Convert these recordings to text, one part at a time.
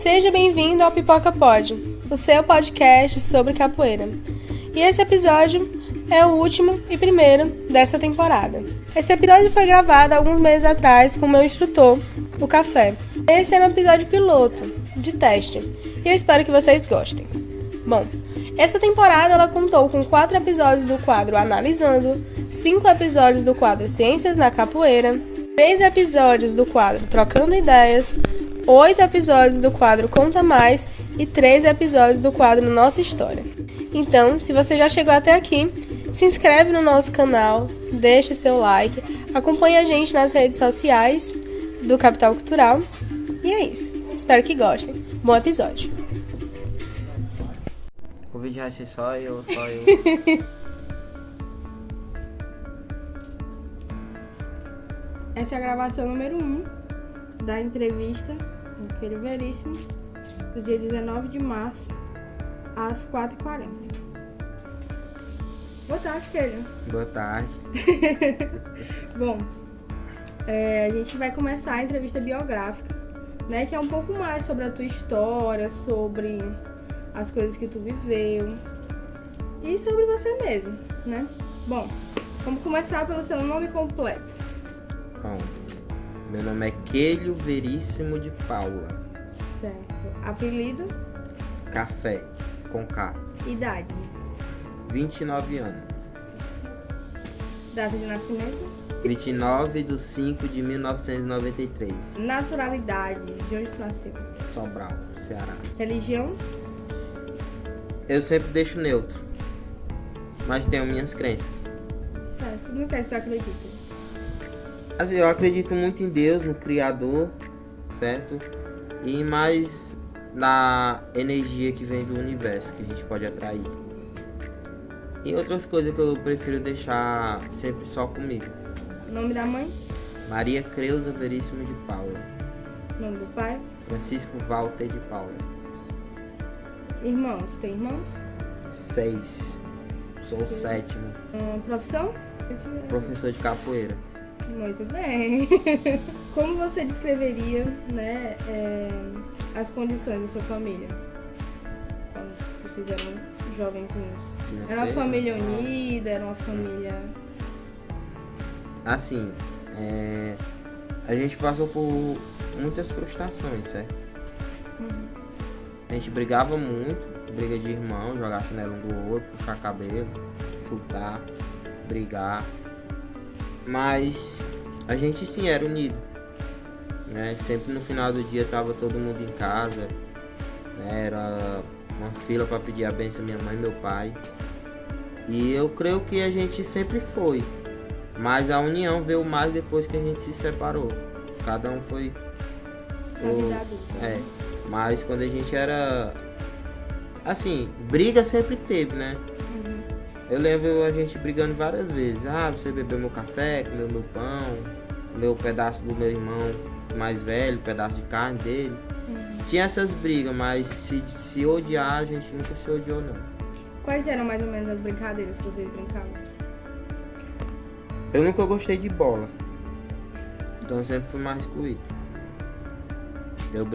Seja bem-vindo ao Pipoca Pod, o seu podcast sobre capoeira. E esse episódio é o último e primeiro dessa temporada. Esse episódio foi gravado alguns meses atrás com o meu instrutor, o Café. Esse era um episódio piloto, de teste, e eu espero que vocês gostem. Bom, essa temporada ela contou com 4 episódios do quadro Analisando, 5 episódios do quadro Ciências na Capoeira, 3 episódios do quadro Trocando Ideias, 8 episódios do quadro Conta Mais e 3 episódios do quadro Nossa História. Então, se você já chegou até aqui, se inscreve no nosso canal, deixa seu like, acompanha a gente nas redes sociais do Capital Cultural. E é isso. Espero que gostem. Bom episódio. O vídeo vai ser só eu. Essa é a gravação número 1 da entrevista com o Queiro Veríssimo, do dia 19 de março, às 4h40. Boa tarde, Queiro. Boa tarde. Bom, a gente vai começar a entrevista biográfica, né, que é um pouco mais sobre a tua história, sobre as coisas que tu viveu e sobre você mesmo, né? Bom, vamos começar pelo seu nome completo. Bom, meu nome é Queiro Veríssimo de Paula. Certo. Apelido? Café, com K. Idade? 29 anos. Data de nascimento? 29/5/1993. Naturalidade? De onde tu nasceu? Sobral, Ceará. Religião? Eu sempre deixo neutro, mas tenho minhas crenças. Certo. No que é que tu acredita? Assim, eu acredito muito em Deus, no Criador, certo? E mais na energia que vem do universo, que a gente pode atrair. E outras coisas que eu prefiro deixar sempre só comigo. Nome da mãe? Maria Creuza Veríssimo de Paula. Nome do pai? Francisco Walter de Paula. Irmãos? Tem irmãos? 6. Sou o 7º. Profissão? Professor de capoeira. Muito bem. Como você descreveria, né, as condições da sua família? Quando vocês eram jovenzinhos. Era uma família unida? Era uma família... Assim, a gente passou por muitas frustrações, certo? A gente brigava muito, briga de irmão, jogar chinelo um do outro, puxar cabelo, chutar, brigar. Mas a gente sim era unido, né? Sempre no final do dia tava todo mundo em casa, né? Era uma fila para pedir a bênção minha mãe e meu pai. E eu creio que a gente sempre foi, mas a união veio mais depois que a gente se separou. Cada um foi... Na vida adulta. Mas quando a gente era... Assim, briga sempre teve, né? Eu lembro a gente brigando várias vezes. Você bebeu meu café, comeu meu pão, meu pedaço do meu irmão mais velho, pedaço de carne dele. Tinha essas brigas, mas se odiar, a gente nunca se odiou, não. Quais eram mais ou menos as brincadeiras que vocês brincavam? Eu nunca gostei de bola, então eu sempre fui mais excluído. Eu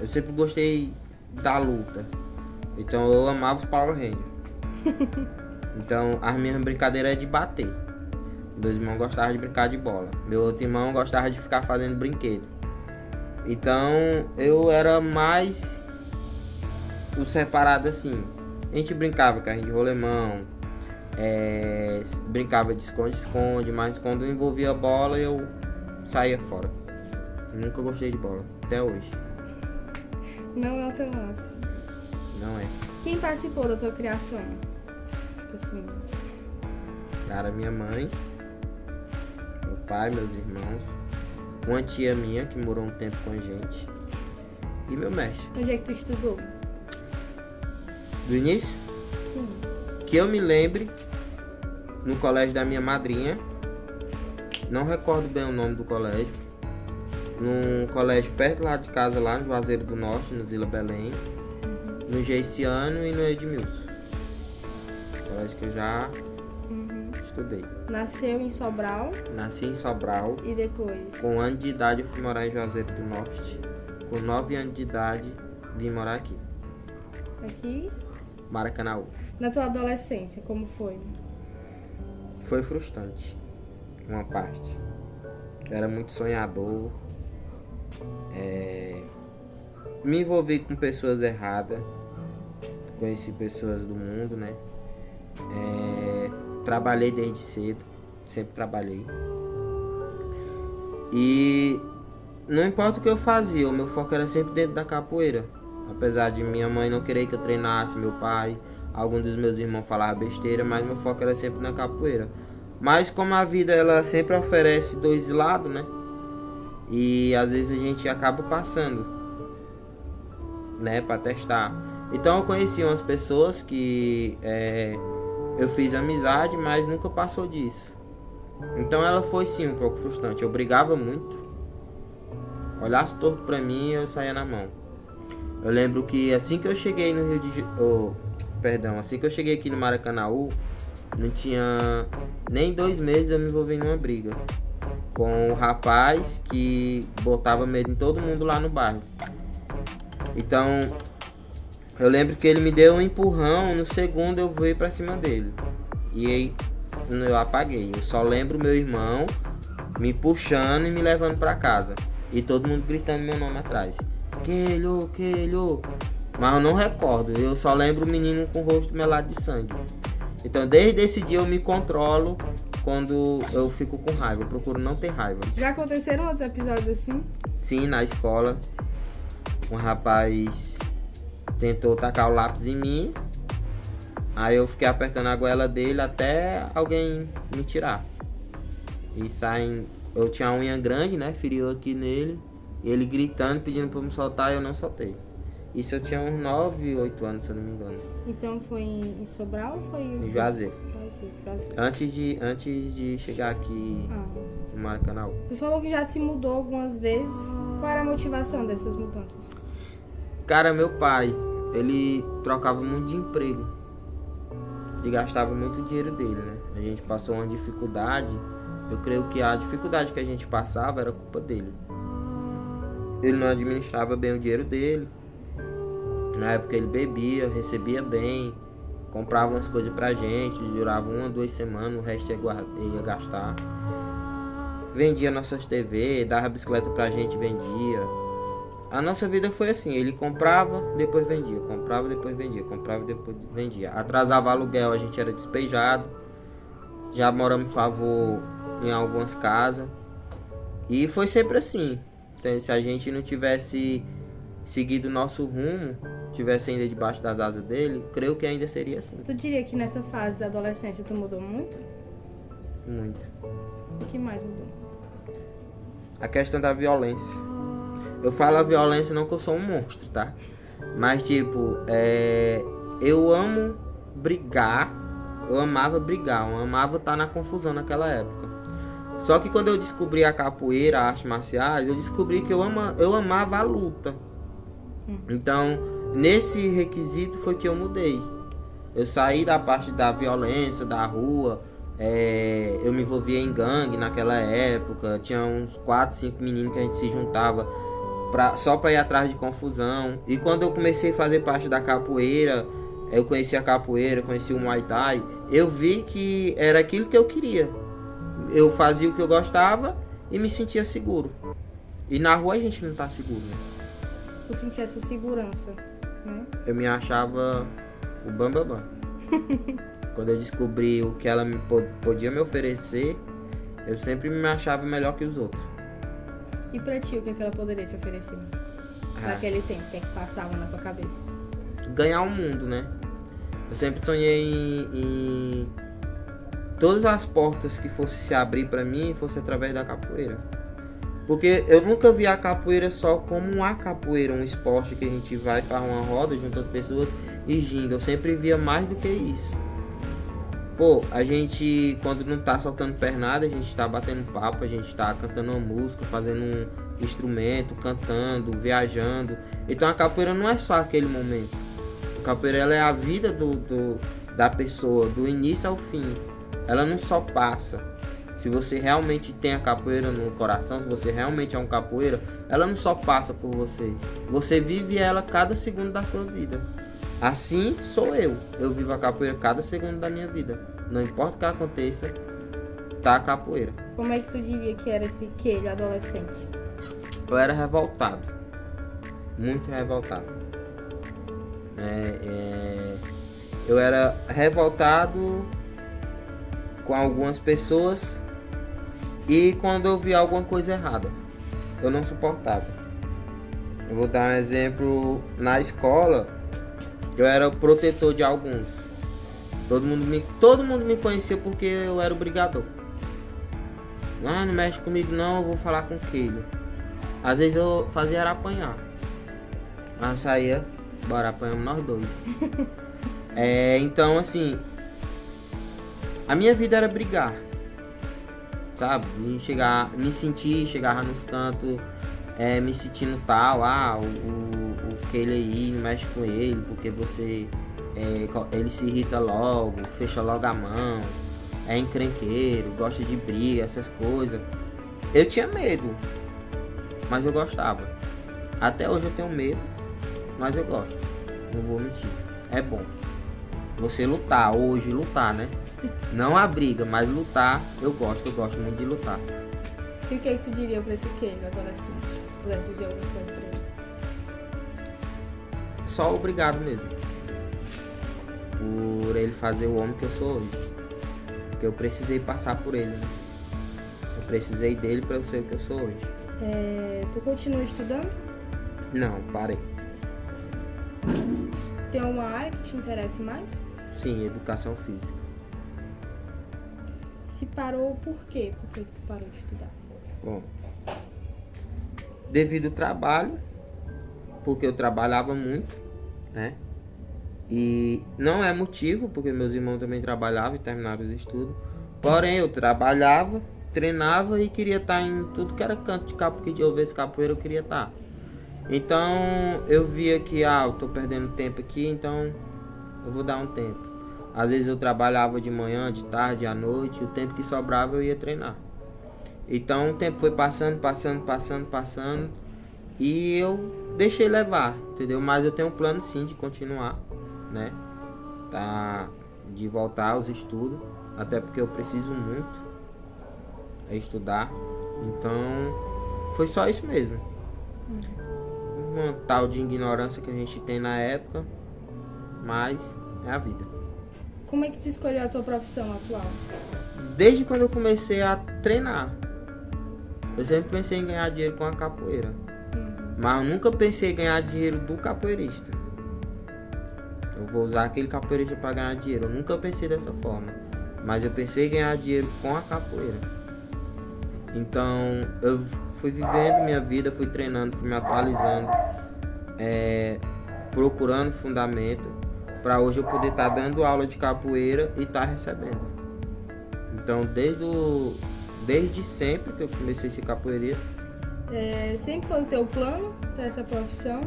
sempre gostei da luta, então eu amava os Power Rangers. Então as minhas brincadeiras é de bater. Meus irmãos gostavam de brincar de bola. Meu outro irmão gostava de ficar fazendo brinquedo. Então eu era mais o separado assim. A gente brincava carrinho de rolemão, brincava de esconde-esconde, mas quando envolvia a bola eu saía fora. Nunca gostei de bola, até hoje. Não é o teu lance. Não é. Quem participou da tua criação? Tipo assim... Cara, minha mãe, meu pai, meus irmãos, uma tia minha que morou um tempo com a gente e meu mestre. Onde é que tu estudou? Do início? Sim. Que eu me lembre, no colégio da minha madrinha, não recordo bem o nome do colégio, num colégio perto lá de casa, lá no Juazeiro do Norte, no Zila Belém, no Geiciano e no Edmilson. Colégio que eu já estudei. Nasceu em Sobral? Nasci em Sobral. E depois? Com 1 ano de idade eu fui morar em Juazeiro do Norte. com 9 anos de idade, vim morar aqui. Aqui? Maracanaú. Na tua adolescência, como foi? Foi frustrante, uma parte. Eu era muito sonhador. Me envolvi com pessoas erradas. Conheci pessoas do mundo, né? Trabalhei desde cedo. Sempre trabalhei. E não importa o que eu fazia, o meu foco era sempre dentro da capoeira. Apesar de minha mãe não querer que eu treinasse, meu pai, alguns dos meus irmãos falavam besteira, mas meu foco era sempre na capoeira. Mas como a vida ela sempre oferece dois lados, né? E às vezes a gente acaba passando, né, para testar. Então eu conheci umas pessoas que eu fiz amizade, mas nunca passou disso. Então ela foi sim um pouco frustrante. Eu brigava muito. Olhasse torto pra mim, eu saía na mão. Eu lembro que assim que eu cheguei no Rio de assim que eu cheguei aqui no Maracanaú, não tinha nem 2 meses eu me envolvi numa briga com um rapaz que botava medo em todo mundo lá no bairro. Então, eu lembro que ele me deu um empurrão, no segundo eu fui pra cima dele. E aí eu apaguei. Eu só lembro meu irmão me puxando e me levando pra casa. E todo mundo gritando meu nome atrás. Quelho. Mas eu não recordo. Eu só lembro o menino com o rosto melado de sangue. Então desde esse dia eu me controlo quando eu fico com raiva. Eu procuro não ter raiva. Já aconteceram outros episódios assim? Sim, na escola. Um rapaz tentou tacar o lápis em mim. Aí eu fiquei apertando a goela dele até alguém me tirar. E saem. Eu tinha a unha grande, né? Feriu aqui nele. E ele gritando, pedindo pra eu me soltar, e eu não soltei. Isso eu tinha uns 9, 8 anos, se eu não me engano. Então foi em Sobral ou foi em Juazeiro? Juazeiro. Antes de chegar aqui no Maracanaú. Tu falou que já se mudou algumas vezes. Qual era a motivação dessas mudanças? Cara, meu pai, ele trocava muito de emprego. E gastava muito dinheiro dele, né? A gente passou uma dificuldade. Eu creio que a dificuldade que a gente passava era culpa dele. Ele não administrava bem o dinheiro dele. Na época ele bebia, recebia bem, comprava umas coisas pra gente, durava 1 ou 2 semanas, o resto ia gastar. Vendia nossas TV, dava bicicleta pra gente, vendia. A nossa vida foi assim, ele comprava, depois vendia, comprava, depois vendia, comprava, depois vendia. Atrasava aluguel, a gente era despejado. Já moramos em favor em algumas casas. E foi sempre assim. Então, se a gente não tivesse seguido o nosso rumo, tivesse ainda debaixo das asas dele, creio que ainda seria assim. Tu diria que nessa fase da adolescência tu mudou muito? Muito. O que mais mudou? A questão da violência. Eu falo a violência não que eu sou um monstro, tá? Mas tipo, eu amo brigar. Eu amava brigar, eu amava estar na confusão naquela época. Só que quando eu descobri a capoeira, a arte marciais, eu descobri que eu amava a luta. Então, nesse requisito foi que eu mudei. Eu saí da parte da violência, da rua. Eu me envolvia em gangue naquela época. Tinha uns 4, 5 meninos que a gente se juntava só para ir atrás de confusão. E quando eu comecei a fazer parte da capoeira, eu conheci a capoeira, conheci o Muay Thai, eu vi que era aquilo que eu queria. Eu fazia o que eu gostava e me sentia seguro. E na rua a gente não tá seguro, né? Tu sentia essa segurança, né? Eu me achava o bambambam. Quando eu descobri o que ela podia me oferecer, eu sempre me achava melhor que os outros. E pra ti, o que ela poderia te oferecer? Naquele tempo, o que é que passava na tua cabeça? Ganhar o mundo, né? Eu sempre sonhei em todas as portas que fosse se abrir pra mim fosse através da capoeira. Porque eu nunca vi a capoeira só como uma capoeira, um esporte que a gente vai, faz uma roda junto às pessoas e ginga. Eu sempre via mais do que isso. Pô, a gente, quando não tá soltando pernada, a gente tá batendo papo, a gente tá cantando uma música, fazendo um instrumento, cantando, viajando. Então a capoeira não é só aquele momento. A capoeira ela é a vida da pessoa, do início ao fim. Ela não só passa. Se você realmente tem a capoeira no coração, se você realmente é um capoeira, ela não só passa por você. Você vive ela cada segundo da sua vida. Assim sou eu. Eu vivo a capoeira cada segundo da minha vida. Não importa o que aconteça, tá a capoeira. Como é que tu diria que era esse Keilo adolescente? Eu era revoltado. Muito revoltado. Eu era revoltado com algumas pessoas e quando eu via alguma coisa errada. Eu não suportava. Eu vou dar um exemplo. Na escola, eu era o protetor de alguns. Todo mundo me conhecia porque eu era o brigador. Não mexe comigo não, eu vou falar com o Keilo. Às vezes eu fazia era apanhar. Mas eu saía, bora, apanhamos nós dois. Então assim, a minha vida era brigar. Sabe? Chegava nos cantos, me sentindo tal, o Keilo aí, não mexe com ele, porque você, ele se irrita logo, fecha logo a mão, é encrenqueiro, gosta de briga, essas coisas. Eu tinha medo, mas eu gostava. Até hoje eu tenho medo, mas eu gosto, não vou mentir, é bom. Você lutar, né? Não a briga, mas lutar, eu gosto muito de lutar. E o que tu diria pra esse Keilo adolescente? Se tu pudesse dizer alguma coisa pra ele? Só obrigado mesmo. Por ele fazer o homem que eu sou hoje. Porque eu precisei passar por ele, né? Eu precisei dele pra eu ser o que eu sou hoje. Tu continua estudando? Não, parei. Tem alguma área que te interesse mais? Sim, educação física. Se parou, por quê? Por que tu parou de estudar? Bom, devido ao trabalho, porque eu trabalhava muito, né? E não é motivo, porque meus irmãos também trabalhavam e terminaram os estudos. Porém, eu trabalhava, treinava e queria estar em tudo que era canto de capoeira, que eu visse capoeira, eu queria estar. Então, eu via que, eu tô perdendo tempo aqui, então eu vou dar um tempo. Às vezes eu trabalhava de manhã, de tarde, à noite, o tempo que sobrava eu ia treinar. Então o tempo foi passando e eu deixei levar, entendeu? Mas eu tenho um plano sim de continuar, né? De voltar aos estudos, até porque eu preciso muito estudar. Então foi só isso mesmo. Uma tal de ignorância que a gente tem na época, mas é a vida. Como é que tu escolheu a tua profissão atual? Desde quando eu comecei a treinar, eu sempre pensei em ganhar dinheiro com a capoeira. Mas eu nunca pensei em ganhar dinheiro do capoeirista. Eu vou usar aquele capoeirista para ganhar dinheiro. Eu nunca pensei dessa forma. Mas eu pensei em ganhar dinheiro com a capoeira. Então eu fui vivendo minha vida, fui treinando, fui me atualizando, procurando fundamento, para hoje eu poder estar dando aula de capoeira e estar recebendo. Então desde sempre que eu comecei a ser capoeirista. Sempre foi o teu plano ter essa profissão?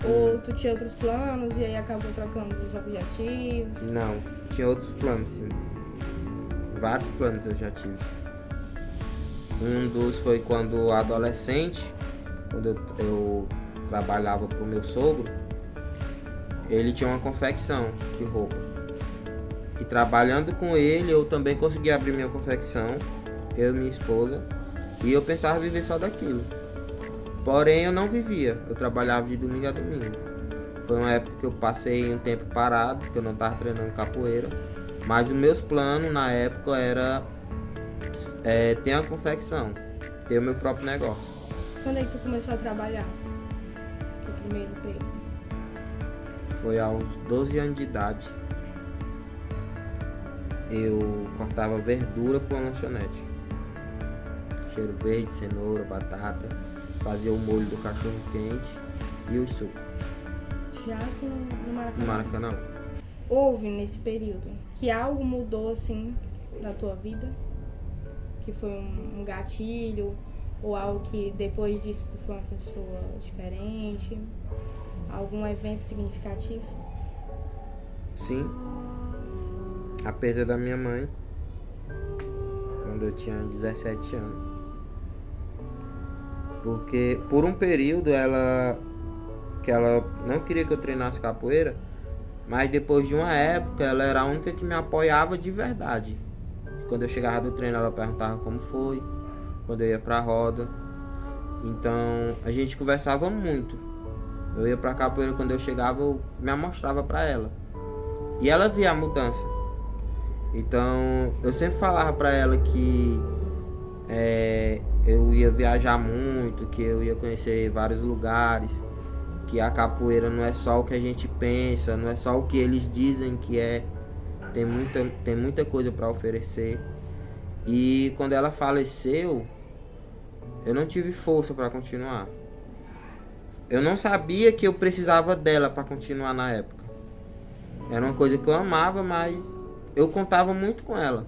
Ou tu tinha outros planos e aí acabou trocando os objetivos? Não, tinha outros planos, sim. Vários planos eu já tive. Um dos foi quando adolescente, quando eu trabalhava pro meu sogro. Ele tinha uma confecção de roupa. E trabalhando com ele, eu também consegui abrir minha confecção, eu e minha esposa, e eu pensava viver só daquilo. Porém, eu não vivia, eu trabalhava de domingo a domingo. Foi uma época que eu passei um tempo parado, porque eu não estava treinando capoeira, mas os meus planos na época era ter uma confecção, ter o meu próprio negócio. Quando é que tu começou a trabalhar? Teu primeiro emprego? Foi aos 12 anos de idade. Eu cortava verdura com uma lanchonete. Cheiro verde, cenoura, batata. Fazia o molho do cachorro quente e o suco. Já no Maracanã? No Maracanã. Houve nesse período que algo mudou assim na tua vida? Que foi um gatilho? Ou algo que depois disso tu foi uma pessoa diferente? Algum evento significativo? Sim. A perda da minha mãe. quando eu tinha 17 anos. Porque por um período ela não queria que eu treinasse capoeira, mas depois de uma época ela era a única que me apoiava de verdade. Quando eu chegava do treino ela perguntava como foi, quando eu ia pra roda. Então a gente conversava muito. Eu ia pra capoeira, quando eu chegava eu me amostrava pra ela. E ela via a mudança. Então eu sempre falava pra ela que eu ia viajar muito, que eu ia conhecer vários lugares, que a capoeira não é só o que a gente pensa, não é só o que eles dizem que é. Tem muita coisa para oferecer. E quando ela faleceu, eu não tive força para continuar. Eu não sabia que eu precisava dela para continuar na época. Era uma coisa que eu amava, mas eu contava muito com ela.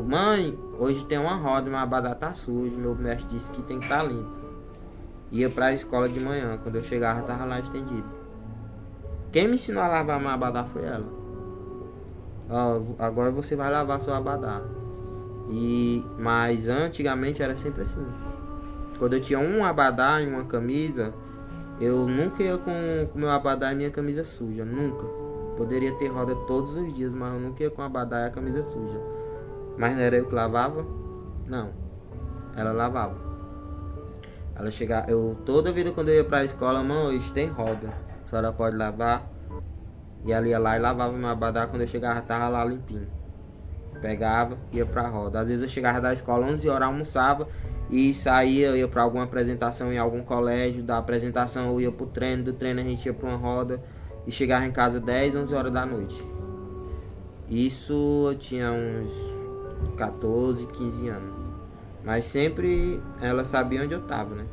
Mãe, hoje tem uma roda, meu abadá tá sujo, meu mestre disse que tem que estar limpo. Ia pra escola de manhã, quando eu chegava tava lá estendido. Quem me ensinou a lavar meu abadá foi ela. Agora você vai lavar seu abadá. Mas antigamente era sempre assim. Quando eu tinha um abadá e uma camisa, eu nunca ia com meu abadá e minha camisa suja, nunca. Poderia ter roda todos os dias, mas eu nunca ia com o abadá e a camisa suja. Mas não era eu que lavava? Não. Ela lavava. Ela chegava, toda vida quando eu ia pra escola, mãe, hoje tem roda, a senhora pode lavar? E ela ia lá e lavava meu abadá, quando eu chegava tava lá limpinho. Pegava, ia pra roda. Às vezes eu chegava da escola 11 horas, almoçava e saía, ia pra alguma apresentação em algum colégio. Da apresentação eu ia pro treino, do treino a gente ia pra uma roda e chegava em casa 10, 11 horas da noite. Isso eu tinha uns 14, 15 anos. Mas sempre ela sabia onde eu tava, né?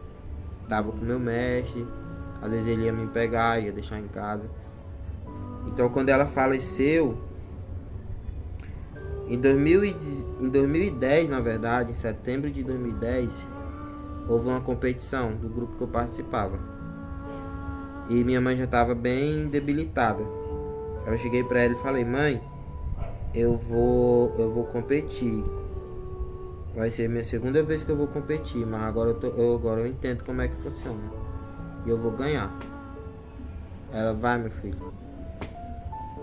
Tava com meu mestre, às vezes ele ia me pegar, ia deixar em casa. Então quando ela faleceu, em 2010, na verdade, em setembro de 2010, houve uma competição do grupo que eu participava. E minha mãe já estava bem debilitada. Eu cheguei pra ela e falei: mãe, eu vou competir. Vai ser minha segunda vez que eu vou competir, mas agora eu entendo como é que funciona. E eu vou ganhar. Ela: vai, meu filho.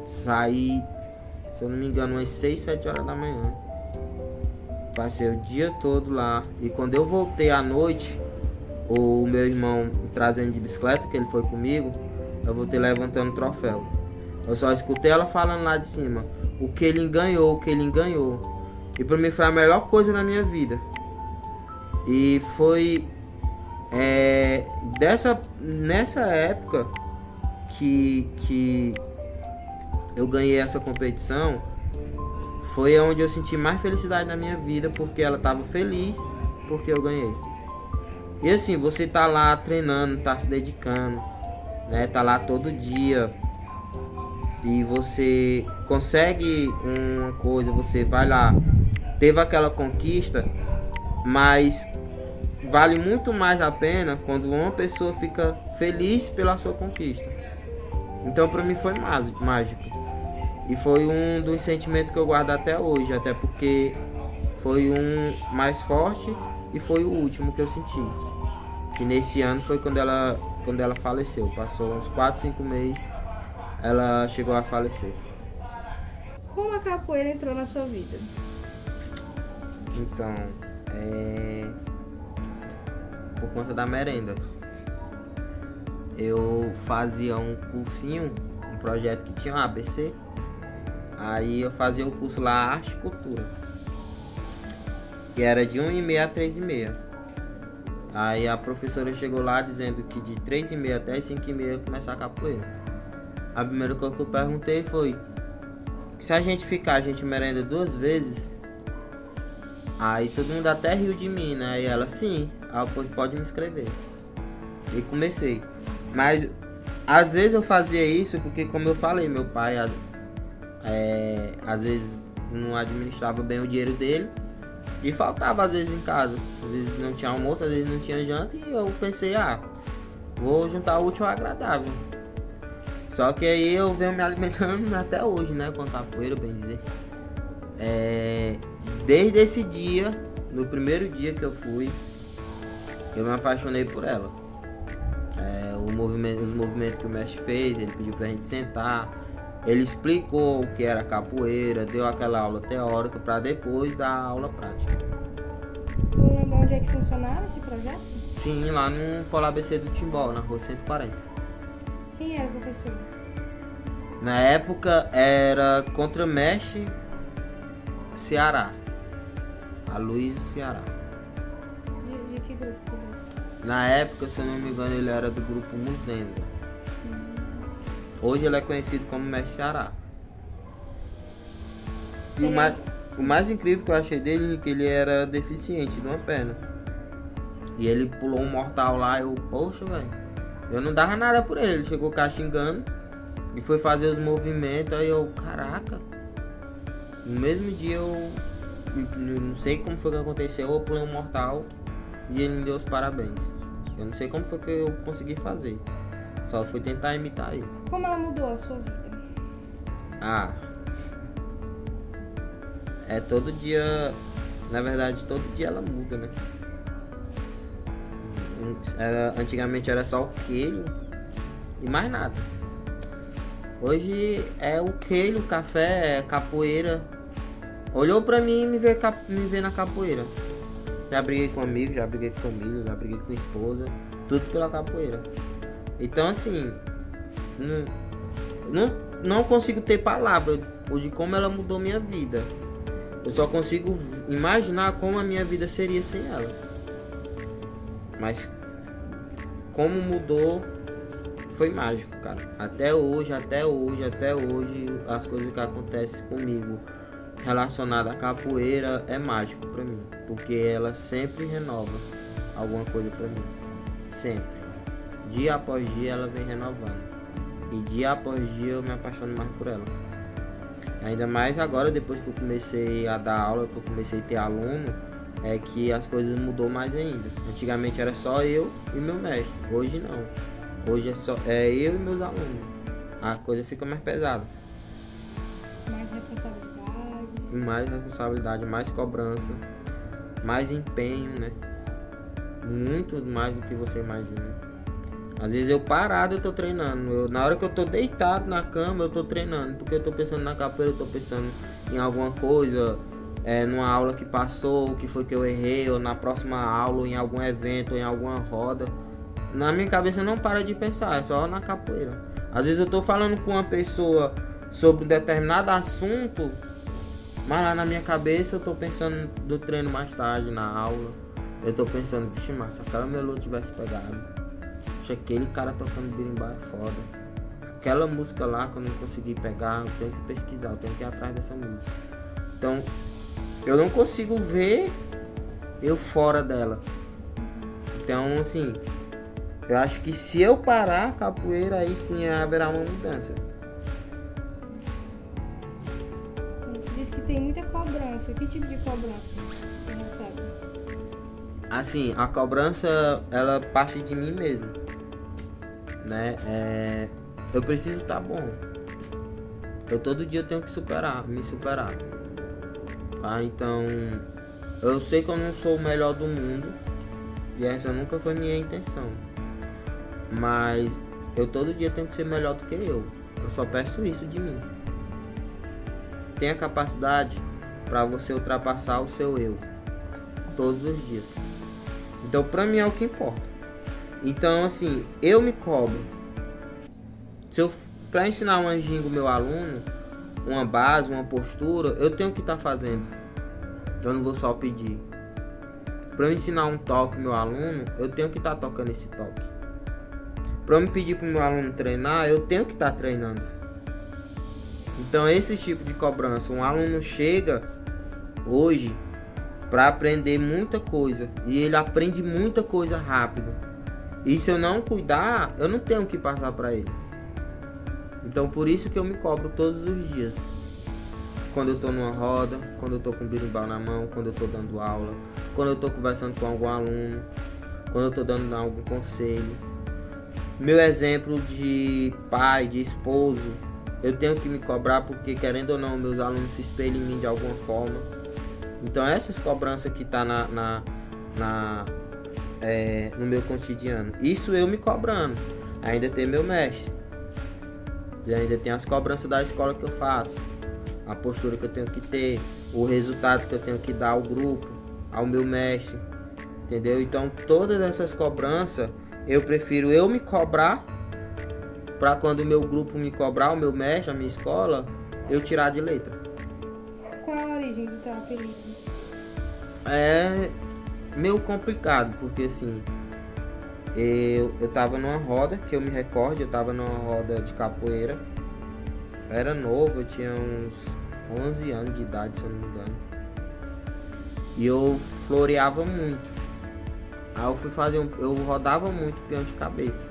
Saí, se eu não me engano, umas 6, 7 horas da manhã. Passei o dia todo lá. E quando eu voltei à noite, o meu irmão me trazendo de bicicleta, que ele foi comigo, eu voltei levantando o troféu. Eu só escutei ela falando lá de cima: o que ele ganhou, o que ele ganhou. E pra mim foi a melhor coisa na minha vida. E foi nessa época que eu ganhei essa competição. Foi onde eu senti mais felicidade na minha vida, porque ela estava feliz porque eu ganhei. E assim, você tá lá treinando, tá se dedicando, né? Tá lá todo dia e você consegue uma coisa, você vai lá, teve aquela conquista, mas vale muito mais a pena quando uma pessoa fica feliz pela sua conquista. Então pra mim foi mágico. E foi um dos sentimentos que eu guardo até hoje, até porque foi um mais forte e foi o último que eu senti. Que nesse ano foi quando ela faleceu. Passou uns 4, 5 meses, ela chegou a falecer. Como a capoeira entrou na sua vida? Então, por conta da merenda. Eu fazia um cursinho, um projeto que tinha um ABC. Aí eu fazia o curso lá, Arte e Cultura, que era de 1h30 a 3h30. Aí a professora chegou lá dizendo que de 3h30 até 5h30 ia começar a capoeira. A primeira coisa que eu perguntei foi: se a gente ficar, a gente merenda 2 vezes? Aí todo mundo até riu de mim, né? E ela: sim. Aí eu: pode me inscrever. E comecei. Mas às vezes eu fazia isso porque, como eu falei, meu pai às vezes não administrava bem o dinheiro dele e faltava às vezes em casa. Às vezes não tinha almoço, às vezes não tinha janta, e eu pensei: vou juntar o útil ao agradável. Só que aí eu venho me alimentando até hoje, né, com a capoeira, bem dizer. Desde esse dia, no primeiro dia que eu fui, eu me apaixonei por ela. Os movimentos que o mestre fez, ele pediu pra gente sentar, ele explicou o que era capoeira, deu aquela aula teórica para depois dar a aula prática. Tu lembra onde é que funcionava esse projeto? Sim, lá no Polo ABC do Timbó, na rua 140. Quem era o professor? Na época era contramestre Ceará, a Luiz Ceará. De que grupo? Na época, se eu não me engano, ele era do grupo Muzenza. Hoje ele é conhecido como mestre Ceará. E o mais incrível que eu achei dele é que ele era deficiente de uma perna. E ele pulou um mortal lá e eu, poxa, velho, eu não dava nada por ele. Ele chegou cá xingando e foi fazer os movimentos. Aí eu, caraca. No mesmo dia eu não sei como foi que aconteceu. Eu pulei um mortal e ele me deu os parabéns. Eu não sei como foi que eu consegui fazer. Só fui tentar imitar ele. Como ela mudou a sua vida? É todo dia. Na verdade, todo dia ela muda, né? Antigamente era só o queijo e mais nada. Hoje é o queijo, café, capoeira. Olhou pra mim e me vê na capoeira. Já briguei com amigos, já briguei com família, já briguei com esposa. Tudo pela capoeira. Então assim, não consigo ter palavras de como ela mudou minha vida. Eu só consigo imaginar como a minha vida seria sem ela. Mas como mudou foi mágico, cara. Até hoje, as coisas que acontecem comigo relacionadas à capoeira é mágico pra mim. Porque ela sempre renova alguma coisa pra mim. Sempre. Dia após dia ela vem renovando. E dia após dia eu me apaixono mais por ela. Ainda mais agora, depois que eu comecei a dar aula, que eu comecei a ter aluno, é que as coisas mudou mais ainda. Antigamente era só eu e meu mestre. Hoje não. Hoje é eu e meus alunos. A coisa fica mais pesada. Mais responsabilidade. Mais responsabilidade, mais cobrança, mais empenho, né? Muito mais do que você imagina. Às vezes eu parado, eu tô treinando. Na hora que eu tô deitado na cama, eu tô treinando. Porque eu tô pensando na capoeira, eu tô pensando em alguma coisa, numa aula que passou, o que foi que eu errei, ou na próxima aula, ou em algum evento, ou em alguma roda. Na minha cabeça não para de pensar, é só na capoeira. Às vezes eu tô falando com uma pessoa sobre um determinado assunto, mas lá na minha cabeça eu tô pensando do treino mais tarde, na aula. Eu tô pensando, vixe, mas se aquela melô tivesse pegado. Aquele cara tocando berimbau é foda. Aquela música lá que eu não consegui pegar, eu tenho que pesquisar, eu tenho que ir atrás dessa música. Então, eu não consigo ver eu fora dela. Então, assim, eu acho que se eu parar a capoeira, aí sim haverá uma mudança. Diz que tem muita cobrança. Que tipo de cobrança você recebe? Assim, a cobrança, ela parte de mim mesmo. Né? Eu preciso estar bom. Eu todo dia tenho que me superar. Então, eu sei que eu não sou o melhor do mundo. E essa nunca foi minha intenção. Mas eu todo dia tenho que ser melhor do que eu. Eu só peço isso de mim. Tenha capacidade para você ultrapassar o seu eu. Todos os dias. Então, pra mim é o que importa. Então, assim, eu me cobro. Pra ensinar um anjinho meu aluno, uma base, uma postura, eu tenho que estar fazendo. Eu não vou só pedir. Pra eu ensinar um toque meu aluno, eu tenho que estar tocando esse toque. Pra eu me pedir pro meu aluno treinar, eu tenho que estar treinando. Então, esse tipo de cobrança, um aluno chega hoje para aprender muita coisa e ele aprende muita coisa rápido. E se eu não cuidar, eu não tenho que passar para ele. Então por isso que eu me cobro todos os dias. Quando eu tô numa roda, quando eu tô com o berimbau na mão, quando eu tô dando aula, quando eu tô conversando com algum aluno, quando eu tô dando algum conselho. Meu exemplo de pai, de esposo, eu tenho que me cobrar porque, querendo ou não, meus alunos se espelham em mim de alguma forma. Então essas cobranças que tá no meu cotidiano, isso eu me cobrando. Ainda tem meu mestre, e ainda tem as cobranças da escola que eu faço, a postura que eu tenho que ter, o resultado que eu tenho que dar ao grupo, ao meu mestre, entendeu? Então todas essas cobranças eu prefiro eu me cobrar, para quando o meu grupo me cobrar, o meu mestre, a minha escola, eu tirar de letra. Qual é a origem do teu apelido? É meio complicado, porque assim, eu tava numa roda, que eu me recordo, eu tava numa roda de capoeira, eu era novo, eu tinha uns 11 anos de idade, se eu não me engano, e eu floreava muito. Aí eu fui fazer eu rodava muito peão de cabeça,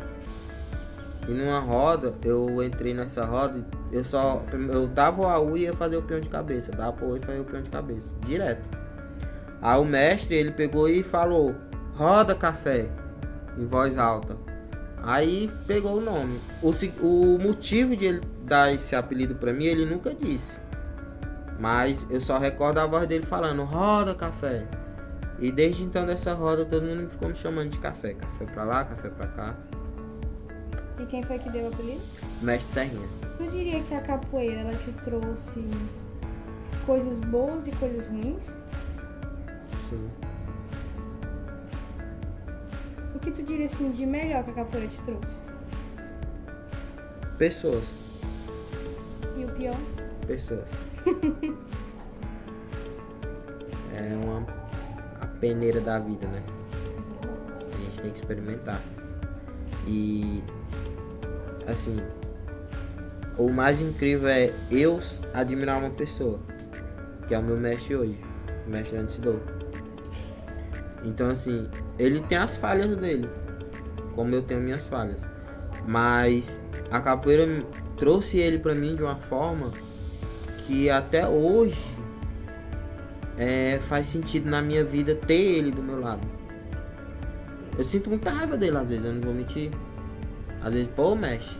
e numa roda, eu entrei nessa roda, eu dava o AU e ia fazer o peão de cabeça, dava o AU e fazia o peão de cabeça, direto. Aí o mestre, ele pegou e falou, roda café, em voz alta. Aí pegou o nome. O motivo de ele dar esse apelido pra mim, ele nunca disse. Mas eu só recordo a voz dele falando, roda café. E desde então dessa roda, todo mundo ficou me chamando de café. Café pra lá, café pra cá. E quem foi que deu o apelido? Mestre Serrinha. Tu diria que a capoeira, ela te trouxe coisas boas e coisas ruins? Sim. O que tu diria assim de melhor que a capoeira te trouxe? Pessoas. E o pior? Pessoas. É a peneira da vida, né? A gente tem que experimentar. E assim, o mais incrível é eu admirar uma pessoa, que é o meu mestre hoje, o mestre Antisidor. Então assim, ele tem as falhas dele, como eu tenho minhas falhas, mas a capoeira trouxe ele pra mim de uma forma que até hoje faz sentido na minha vida ter ele do meu lado. Eu sinto muita raiva dele às vezes, eu não vou mentir. Às vezes, pô, mestre,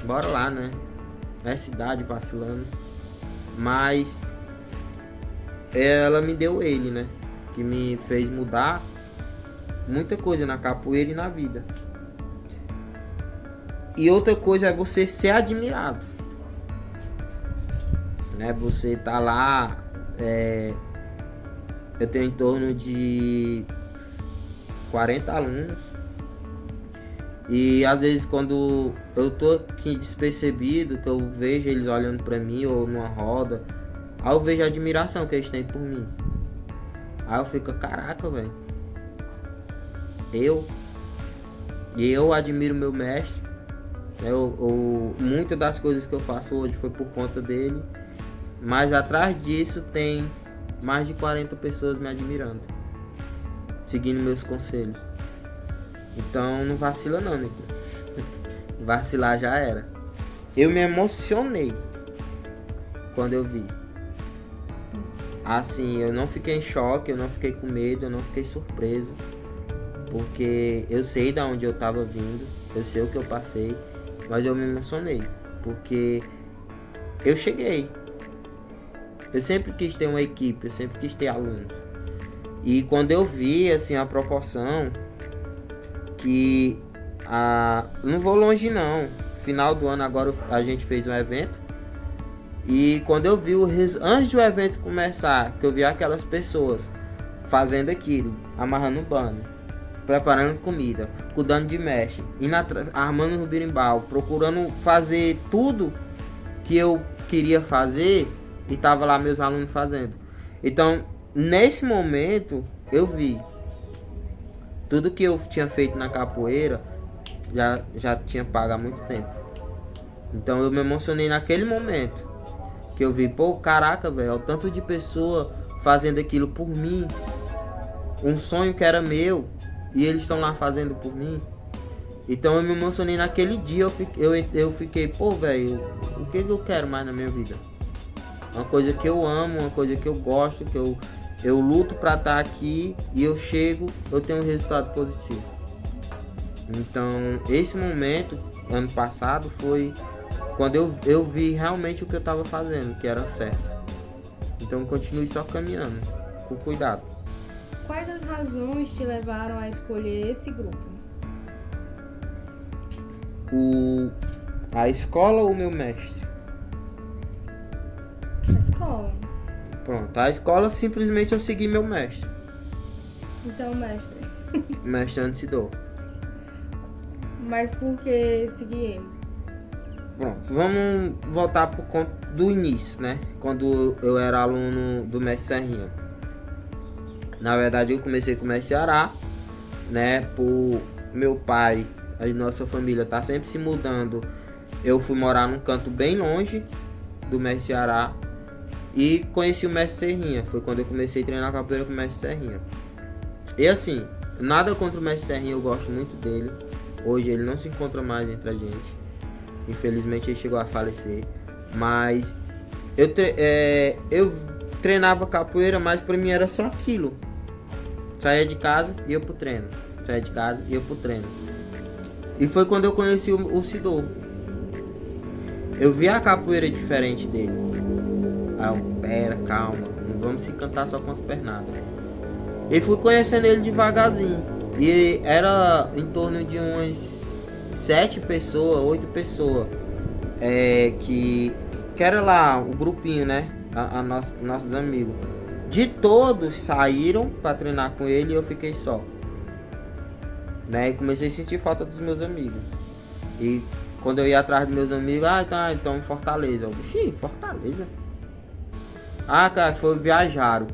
bora lá, né? Essa idade vacilando. Mas ela me deu ele, né? Que me fez mudar muita coisa na capoeira e na vida. E outra coisa é você ser admirado, né? Você tá lá, eu tenho em torno de 40 alunos, e às vezes quando eu tô aqui despercebido, que eu vejo eles olhando pra mim ou numa roda, aí eu vejo a admiração que eles têm por mim. Aí eu fico, caraca, velho, eu admiro meu mestre. Muitas das coisas que eu faço hoje foi por conta dele, mas atrás disso tem mais de 40 pessoas me admirando, seguindo meus conselhos. Então não vacila não, Nico. Vacilar já era. Eu me emocionei quando eu vi. Assim, eu não fiquei em choque, eu não fiquei com medo, eu não fiquei surpreso, porque eu sei de onde eu tava vindo, eu sei o que eu passei, mas eu me emocionei, porque eu cheguei. Eu sempre quis ter uma equipe, eu sempre quis ter alunos. E quando eu vi assim a proporção que não vou longe não. Final do ano agora a gente fez um evento. E quando eu vi antes do evento começar, que eu vi aquelas pessoas fazendo aquilo, amarrando o bando, preparando comida, cuidando de mestre, armando o birimbau, procurando fazer tudo que eu queria fazer, e tava lá meus alunos fazendo. Então, nesse momento, eu vi tudo que eu tinha feito na capoeira, já tinha pago há muito tempo. Então eu me emocionei naquele momento, que eu vi, pô, caraca, velho, o tanto de pessoa fazendo aquilo por mim, um sonho que era meu, e eles estão lá fazendo por mim. Então eu me emocionei naquele dia, eu fiquei, pô, velho, o que eu quero mais na minha vida? Uma coisa que eu amo, uma coisa que eu gosto, que eu luto pra estar aqui, e eu chego, eu tenho um resultado positivo. Então esse momento, ano passado, foi quando eu vi realmente o que eu tava fazendo, que era certo. Então continue só caminhando, com cuidado. Quais as razões te levaram a escolher esse grupo? A escola ou o meu mestre? A escola. Pronto, a escola simplesmente eu segui meu mestre. Então, mestre. Mestre Ansidor. Mas por que seguir ele? Pronto, vamos voltar pro conto do início, né? Quando eu era aluno do mestre Serrinha. Na verdade, eu comecei com o mestre Ceará, né? Por meu pai, a nossa família tá sempre se mudando. Eu fui morar num canto bem longe do mestre Ceará e conheci o mestre Serrinha. Foi quando eu comecei a treinar capoeira com o mestre Serrinha. E assim, nada contra o mestre Serrinha, eu gosto muito dele. Hoje ele não se encontra mais entre a gente. Infelizmente ele chegou a falecer. Mas eu treinava capoeira, mas pra mim era só aquilo. Saía de casa e ia pro treino. Saía de casa e ia pro treino. E foi quando eu conheci o Sidor. Eu vi a capoeira diferente dele. Aí eu, pera, calma, não vamos se cantar só com as pernadas. E fui conhecendo ele devagarzinho. E era em torno de umas 7 pessoas, 8 pessoas. Que era lá o grupinho, né? Nossos amigos. De todos saíram pra treinar com ele e eu fiquei só. Né? E comecei a sentir falta dos meus amigos. E quando eu ia atrás dos meus amigos, então Fortaleza. Eu, bixi, Fortaleza? Cara, foi viajaram.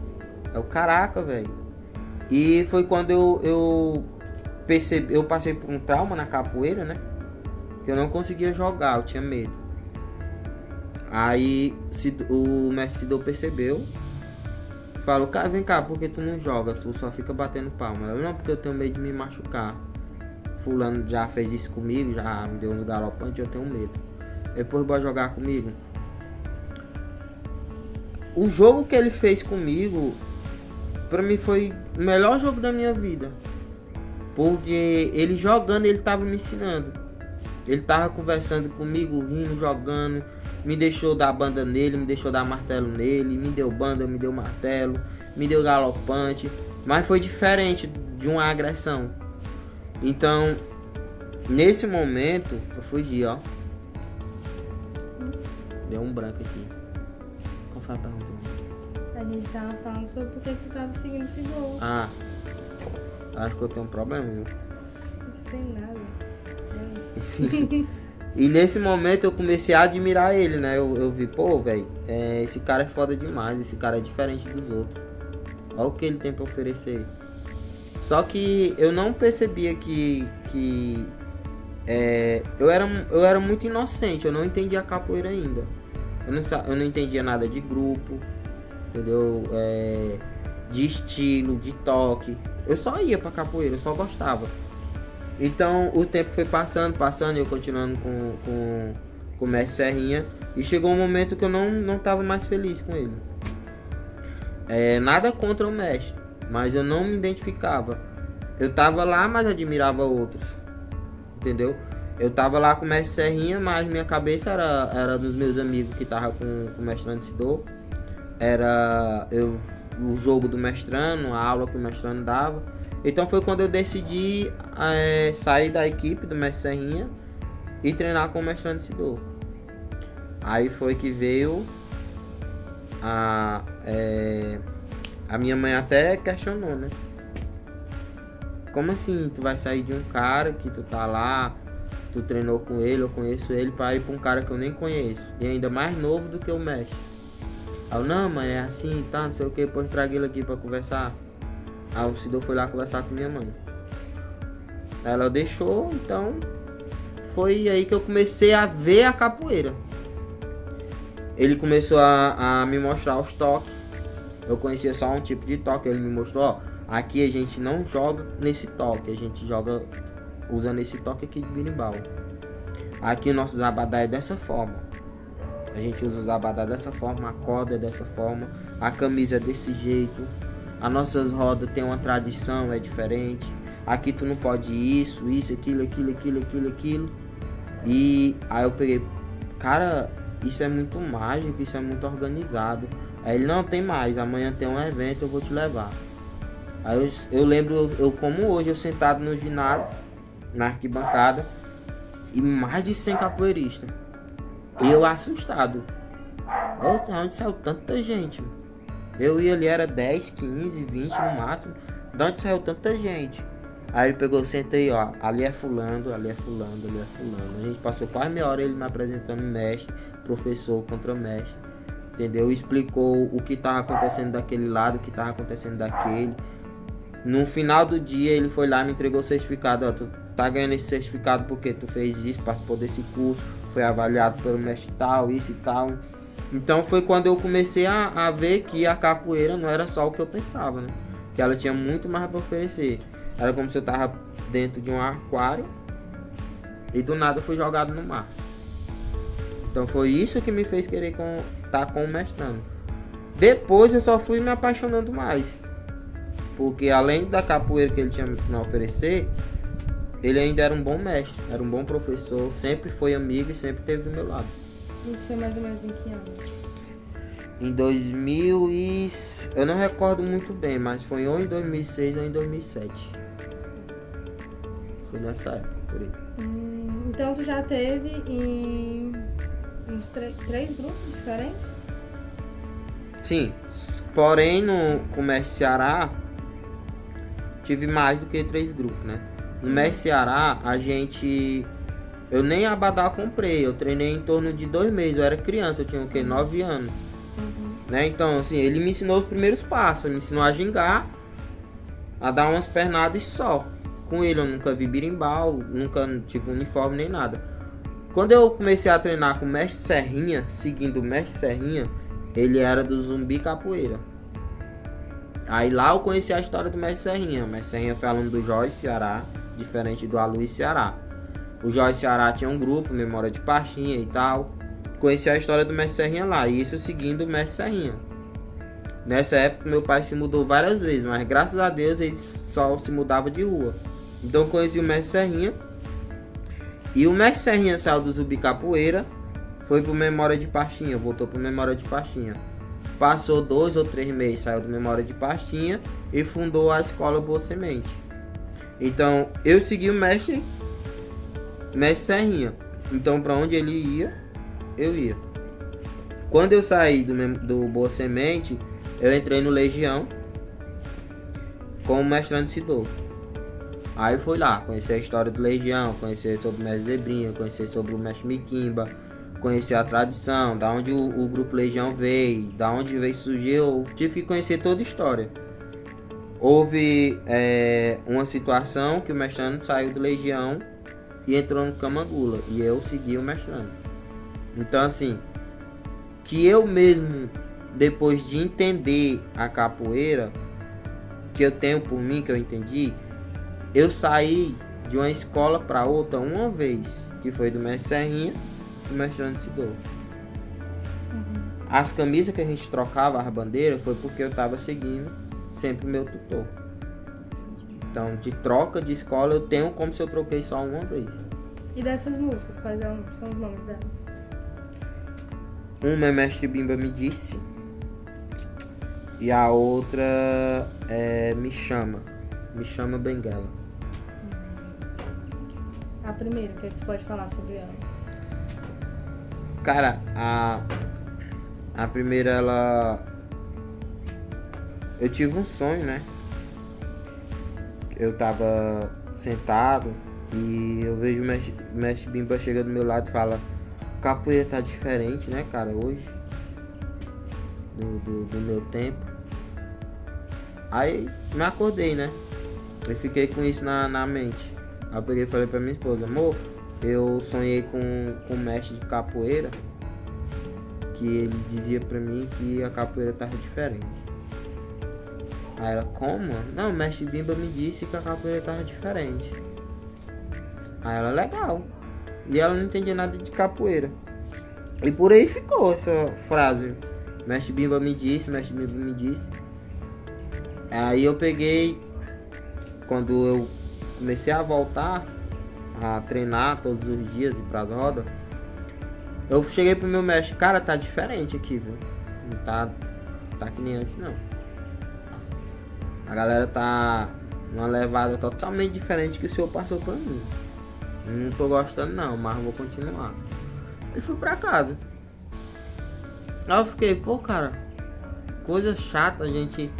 Eu, caraca, velho. E foi quando eu percebi, eu passei por um trauma na capoeira, né? Que eu não conseguia jogar, eu tinha medo. Aí o mestre Sidor percebeu. Falou, cara, vem cá, por que tu não joga? Tu só fica batendo palma. Eu, não, porque eu tenho medo de me machucar. Fulano já fez isso comigo, já me deu no galopante, eu tenho medo. Depois vai jogar comigo. O jogo que ele fez comigo, pra mim foi o melhor jogo da minha vida. Porque ele jogando, ele tava me ensinando. Ele tava conversando comigo, rindo, jogando. Me deixou dar banda nele, me deixou dar martelo nele. Me deu banda, me deu martelo. Me deu galopante. Mas foi diferente de uma agressão. Então, nesse momento, eu fugi, ó. Deu um branco aqui. Qual foi a pergunta? A gente tava falando sobre por que você tava seguindo esse gol. Acho que eu tenho um problema, viu? Não tem nada. Enfim. E nesse momento eu comecei a admirar ele, né? Eu vi, pô, velho, esse cara é foda demais, esse cara é diferente dos outros. Olha o que ele tem pra oferecer. Só que eu não percebia que eu era muito inocente, eu não entendia a capoeira ainda. Eu não entendia nada de grupo, entendeu? De estilo, de toque. Eu só ia pra capoeira, eu só gostava. Então o tempo foi passando, e eu continuando com o mestre Serrinha. E chegou um momento que eu não tava mais feliz com ele. Nada contra o mestre, mas eu não me identificava. Eu tava lá, mas admirava outros. Entendeu? Eu tava lá com o mestre Serrinha, mas minha cabeça era dos meus amigos que tava com o mestrando Sidor. Era o jogo do mestrando, a aula que o mestrando dava. Então foi quando eu decidi sair da equipe do mestre Serrinha e treinar com o mestrando Sidor. Aí foi que veio a minha mãe até questionou, né? Como assim tu vai sair de um cara que tu tá lá, tu treinou com ele, eu conheço ele, pra ir pra um cara que eu nem conheço, e ainda mais novo do que o mestre? Aí eu, não, mãe, é assim, tá, não sei o que, depois traga ele aqui pra conversar. Aí o Sidor foi lá conversar com minha mãe. Ela deixou, então foi aí que eu comecei a ver a capoeira. Ele começou a me mostrar os toques. Eu conhecia só um tipo de toque, ele me mostrou, ó, aqui a gente não joga nesse toque, a gente joga usando esse toque aqui de berimbau. Aqui o nosso zabadá é dessa forma. A gente usa o zabadá dessa forma, a corda é dessa forma, a camisa é desse jeito. As nossas rodas tem uma tradição, é diferente. Aqui tu não pode isso, aquilo. E aí eu peguei, cara, isso é muito mágico, isso é muito organizado. Aí ele, não, tem mais, amanhã tem um evento, eu vou te levar. Aí eu lembro, eu como hoje, eu sentado no ginásio, na arquibancada, e mais de 100 capoeiristas. E eu assustado. Onde saiu tanta gente? Eu ia ali, era 10, 15, 20 no máximo. De onde saiu tanta gente? Aí ele pegou, senta aí, ó. Ali é fulano, ali é fulano, ali é fulano. A gente passou quase meia hora ele me apresentando mestre, professor, contramestre. Entendeu? Explicou o que estava acontecendo daquele lado, o que estava acontecendo daquele. No final do dia ele foi lá e me entregou o certificado. Ó, tu tá ganhando esse certificado porque tu fez isso, participou desse curso, foi avaliado pelo mestre tal, isso e tal. Então foi quando eu comecei a ver que a capoeira não era só o que eu pensava, né? Que ela tinha muito mais para oferecer. Era como se eu tava dentro de um aquário e do nada eu fui jogado no mar. Então foi isso que me fez querer estar com o mestrando. Depois eu só fui me apaixonando mais. Porque além da capoeira que ele tinha me oferecer, ele ainda era um bom mestre, era um bom professor, sempre foi amigo e sempre esteve do meu lado. Isso foi mais ou menos em que ano? Em 2000 e... eu não recordo muito bem, mas foi ou em 2006 ou em 2007. Foi nessa época, por aí. Então tu já teve em uns 3 grupos diferentes? Sim, porém no Comércio Ceará tive mais do que 3 grupos, né? No Mestre Ceará, eu nem abadá comprei, eu treinei em torno de 2 meses, eu era criança, eu tinha o quê? 9 anos. Né? Então, assim, ele me ensinou os primeiros passos, me ensinou a gingar, a dar umas pernadas e só. Com ele eu nunca vi birimbau, nunca tive uniforme nem nada. Quando eu comecei a treinar com o Mestre Serrinha, seguindo o Mestre Serrinha, ele era do Zumbi Capoeira. Aí lá eu conheci a história do Mestre Serrinha. O Mestre Serrinha foi aluno do Jorge Ceará, diferente do Aloysio Ceará. O Jorge Ceará tinha um grupo, Memória de Pastinha e tal. Conheci a história do Mestre Serrinha lá, e isso seguindo o Mestre Serrinha. Nessa época meu pai se mudou várias vezes, mas graças a Deus ele só se mudava de rua. Então conheci o Mestre Serrinha. E o Mestre Serrinha saiu do Zumbi Capoeira, foi pro Memória de Pastinha, voltou pro Memória de Pastinha. Passou 2 ou 3 meses, saiu do Memória de Pastinha e fundou a Escola Boa Semente. Então eu segui o Mestre Serrinha. Então para onde ele ia, eu ia. Quando eu saí do Boa Semente, eu entrei no Legião como mestrando Sidor. Aí fui lá, conhecer a história do Legião, conhecer sobre o Mestre Zebrinha, conhecer sobre o Mestre Miquimba, conhecer a tradição, da onde o grupo Legião veio, da onde veio surgiu. Tive que conhecer toda a história. Houve uma situação que o mestrando saiu do Legião e entrou no Camangula, e eu segui o mestrando. Então assim, que eu mesmo, depois de entender a capoeira, que eu tenho por mim, que eu entendi, eu saí de uma escola para outra uma vez, que foi do Mestre Serrinha e do Mestrando Sidor. As camisas que a gente trocava, as bandeiras, foi porque eu estava seguindo sempre o meu tutor. Então, de troca de escola, eu tenho como se eu troquei só uma vez. E dessas músicas, quais são os nomes delas? Uma é Mestre Bimba Me Disse e a outra é Me Chama Benguela. A primeira, o que tu pode falar sobre ela? Cara, a primeira, eu tive um sonho, né? Eu tava sentado e eu vejo o Mestre Bimba chega do meu lado e fala: capoeira tá diferente, né, cara, hoje do meu tempo. Aí me acordei, né? Eu fiquei com isso na mente. Aí eu peguei e falei pra minha esposa: amor, eu sonhei com um mestre de capoeira, que ele dizia pra mim que a capoeira tava diferente. Aí ela: como? Não, o Mestre Bimba me disse que a capoeira tava diferente. Aí ela: legal. E ela não entendia nada de capoeira. E por aí ficou essa frase: Mestre Bimba me disse, Mestre Bimba me disse. Aí eu peguei, quando eu comecei a voltar a treinar todos os dias e para as rodas, Eu cheguei pro meu mestre, cara, tá diferente aqui, viu? Não tá que nem antes, não. A galera tá numa levada totalmente diferente que o senhor passou pra mim. Não tô gostando não, mas vou continuar. E fui pra casa. Aí eu fiquei, pô, cara, coisa chata, a gente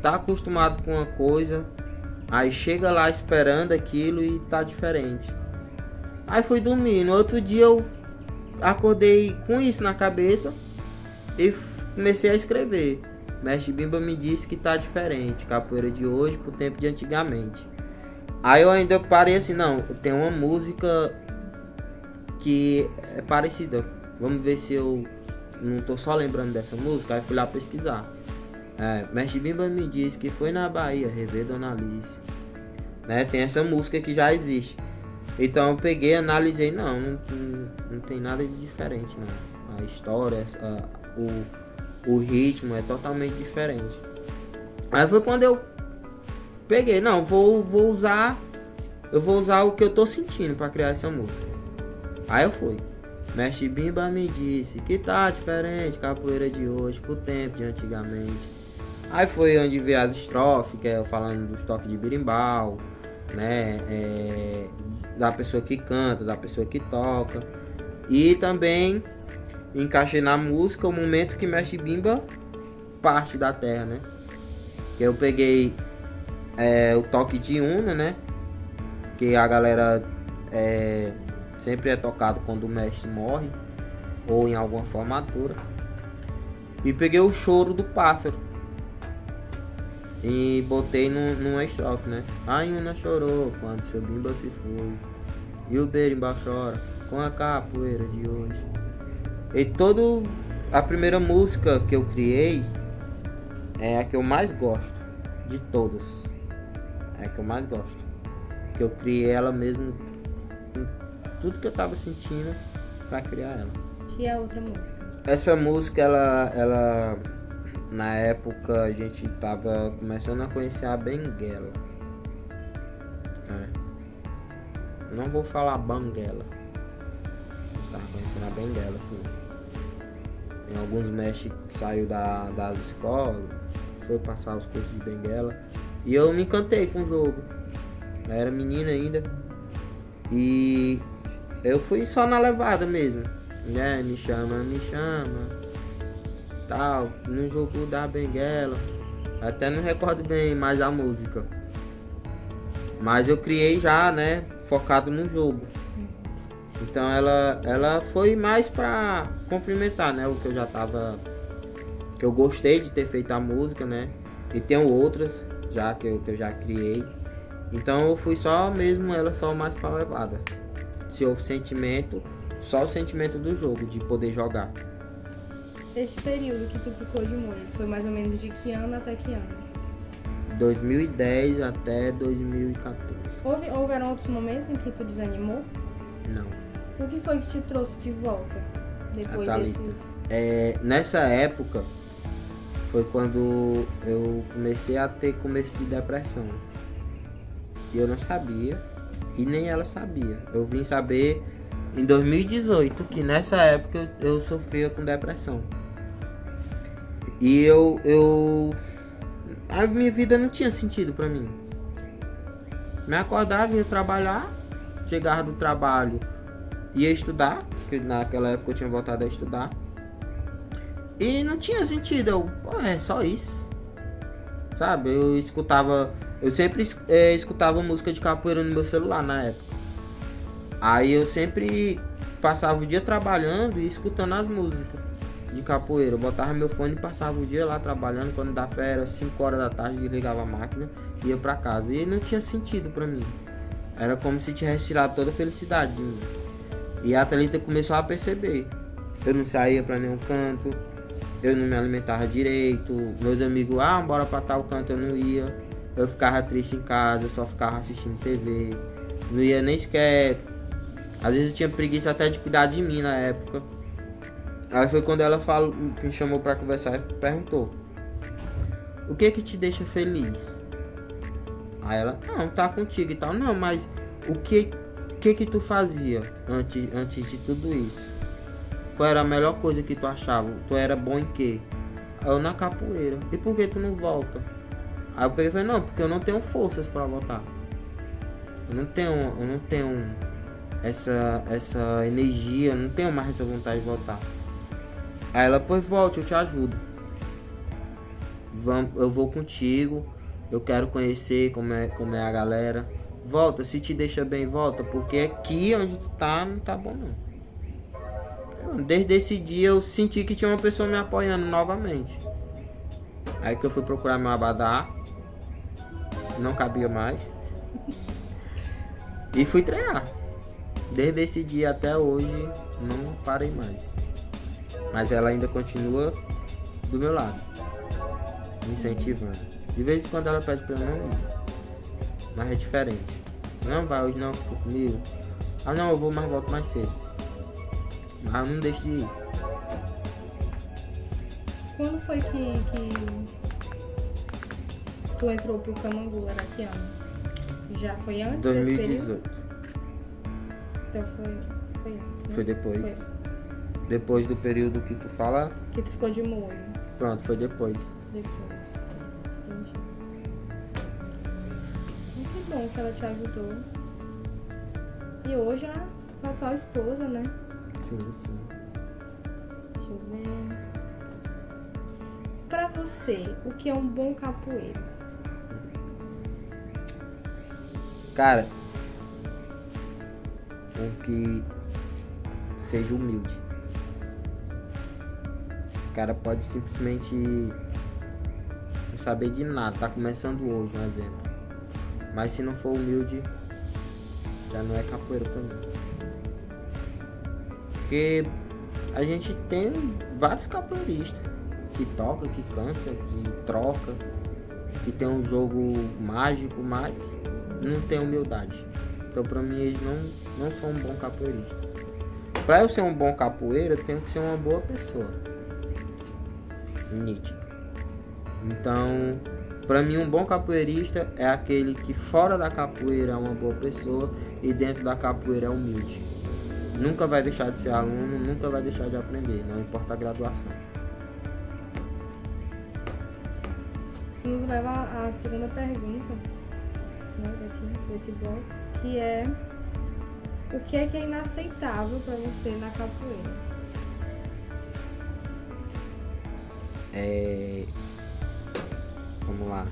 tá acostumado com uma coisa, aí chega lá esperando aquilo e tá diferente. Aí fui dormir, no outro dia eu acordei com isso na cabeça e comecei a escrever. Mestre Bimba me disse que tá diferente, capoeira de hoje pro tempo de antigamente. Aí eu ainda parei assim, não, tem uma música que é parecida. Vamos ver se eu não tô só lembrando dessa música. Aí fui lá pesquisar. Mestre Bimba me disse que foi na Bahia rever Dona Alice. Né? Tem essa música que já existe. Então eu peguei, analisei, não tem nada de diferente, não. A história, o ritmo é totalmente diferente. Aí foi quando eu peguei, não, vou usar o que eu tô sentindo pra criar essa música. Aí eu fui. Mestre Bimba me disse que tá diferente capoeira de hoje pro tempo de antigamente. Aí foi onde veio as estrofes, que é eu falando dos toques de berimbau, né? Da pessoa que canta, da pessoa que toca. E também encaixei na música o momento que Mestre Bimba parte da terra, né? Que eu peguei o toque de una, né? Que a galera sempre é tocado quando o mestre morre ou em alguma formatura. E peguei o choro do pássaro e botei numa estrofe, né? A Iuna chorou quando seu Bimba se foi, e o berimbau chora com a capoeira de hoje. E a primeira música que eu criei é a que eu mais gosto de todas. É a que eu mais gosto. Que eu criei ela mesmo com tudo que eu tava sentindo pra criar ela. E a outra música? Essa música, ela na época a gente tava começando a conhecer a Benguela. Não vou falar Banguela. A gente tava conhecendo a Benguela, assim. Tem alguns mestres que saiu das escolas, foi passar os cursos de Benguela. E eu me encantei com o jogo. Eu era menina ainda. E eu fui só na levada mesmo, né? Me chama, tal, no jogo da Benguela. Até não recordo bem mais a música, mas eu criei já, né? Focado no jogo. Então ela foi mais pra complementar, né? O que eu já tava, que eu gostei de ter feito a música, né? E tenho outras já que eu já criei. Então eu fui só mesmo ela só mais pra levada. Se houve sentimento, só o sentimento do jogo, de poder jogar. Esse período que tu ficou de molho, foi mais ou menos de que ano até que ano? 2010 até 2014. Houveram outros momentos em que tu desanimou? Não. O que foi que te trouxe de volta depois desses? Nessa época foi quando eu comecei a ter começo de depressão. E eu não sabia, e nem ela sabia. Eu vim saber em 2018 que nessa época eu sofria com depressão. E a minha vida não tinha sentido pra mim. Me acordava, ia trabalhar, chegava do trabalho, ia estudar, porque naquela época eu tinha voltado a estudar. E não tinha sentido, é só isso. Sabe, eu sempre escutava música de capoeira no meu celular na época. Aí eu sempre passava o dia trabalhando e escutando as músicas de capoeira. Eu botava meu fone e passava o dia lá trabalhando. Quando da férias, 5 horas da tarde, desligava a máquina e ia pra casa. E não tinha sentido pra mim. Era como se tivesse tirado toda a felicidade de mim. E a Thalita começou a perceber. Eu não saía pra nenhum canto, eu não me alimentava direito. Meus amigos, bora pra tal canto, eu não ia. Eu ficava triste em casa, eu só ficava assistindo TV. Não ia nem sequer. Às vezes eu tinha preguiça até de cuidar de mim na época. Aí foi quando ela me chamou pra conversar e perguntou: o que te deixa feliz? Aí ela, não, tá contigo e tal. Não, mas o que tu fazia antes de tudo isso? Qual era a melhor coisa que tu achava? Tu era bom em quê? Eu na capoeira. E por que tu não volta? Aí eu peguei e falei, não, porque eu não tenho forças pra voltar. Eu não tenho essa energia, eu não tenho mais essa vontade de voltar. Aí ela, pois volte, eu te ajudo. Eu vou contigo, eu quero conhecer como é a galera. Volta, se te deixa bem, volta, porque aqui onde tu tá, não tá bom não. Desde esse dia eu senti que tinha uma pessoa me apoiando novamente. Aí que eu fui procurar meu abadá, não cabia mais, e fui treinar. Desde esse dia até hoje não parei mais. Mas ela ainda continua do meu lado, me incentivando. De vez em quando ela pede pra eu não ir, mas é diferente. Não vai hoje não, fica comigo. Ah não, eu vou, mas volto mais cedo. Mas eu não deixo de ir. Quando foi que tu entrou pro Camangu, era que ano? Já foi antes 2018. desse período? Então foi antes, né? Foi depois. Foi. Depois do período que tu fala, Que tu ficou de molho. pronto, foi depois. Depois. Entendi. Muito bom que ela te ajudou. E hoje a tua atual esposa, né? Sim, sim. Deixa eu ver. Pra você, o que é um bom capoeiro? Cara, um que seja humilde. O cara pode simplesmente não saber de nada, tá começando hoje, um exemplo. Mas se não for humilde, já não é capoeira pra mim. Porque a gente tem vários capoeiristas que toca, que canta, que troca, que tem um jogo mágico, mas não tem humildade. Então pra mim eles não são um bom capoeirista. Pra eu ser um bom capoeira, eu tenho que ser uma boa pessoa. Nítido. Então, pra mim um bom capoeirista é aquele que fora da capoeira é uma boa pessoa e dentro da capoeira é humilde. Nunca vai deixar de ser aluno, nunca vai deixar de aprender, não importa a graduação. Isso nos leva à segunda pergunta, né, desse bloco, que é: o que é inaceitável pra você na capoeira? Vamos lá.